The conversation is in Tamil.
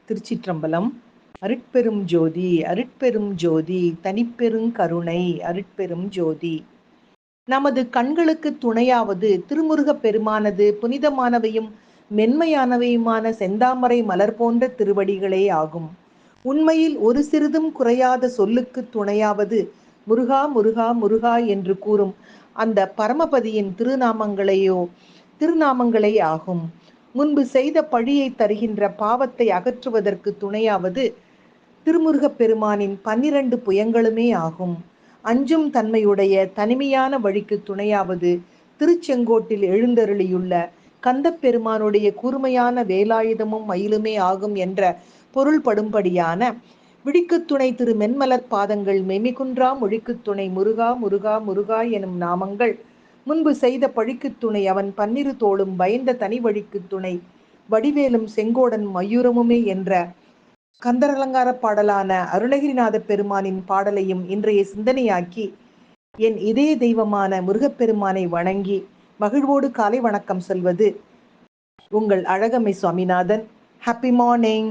திருச்சிற்றம்பலம். அருட்பெரும் ஜோதி அருட்பெரும் ஜோதி தனிப்பெருங் கருணை அருட்பெரும் ஜோதி. நமது கண்களுக்கு துணையாவது திருமுருகப் பெருமானது புனிதமானவையும் மென்மையானவையுமான செந்தாமரை மலர் போன்ற திருவடிகளே ஆகும். உண்மையில் ஒரு சிறிதும் குறையாத சொல்லுக்கு துணையாவது முருகா முருகா முருகா என்று கூறும் அந்த பரமபதியின் திருநாமங்களே ஆகும். முன்பு செய்த பழியை தருகின்ற பாவத்தை அகற்றுவதற்கு துணையாவது திருமுருகப் பெருமானின் 12 புயங்களுமே ஆகும். அஞ்சும் தன்மையுடைய தனிமையான வழிக்கு துணையாவது திருச்செங்கோட்டில் எழுந்தருளியுள்ள கந்தப்பெருமானுடைய கூர்மையான வேலாயுதமும் மயிலுமே ஆகும் என்ற பொருள்படும்படியான விழிக்குத்துணை திரு மென்மலர் பாதங்கள் மெய்மிகுன்றா மொழிக்குத்துணை முருகா முருகா முருகா எனும் நாமங்கள் முன்பு செய்த பழிக்குத் துணை அவன் 12 தோளும் பயந்த தனி வழிக்குத் துணை வடிவேலும் செங்கோடன் மயூரமுமே என்ற கந்தரலங்கார பாடலான அருணகிரிநாத பெருமானின் பாடலையும் இன்றைய சிந்தனையாக்கி என் இதய தெய்வமான முருகப்பெருமானை வணங்கி மகிழ்வோடு காலை வணக்கம் சொல்வது உங்கள் அழகம்மை சுவாமிநாதன். Happy morning.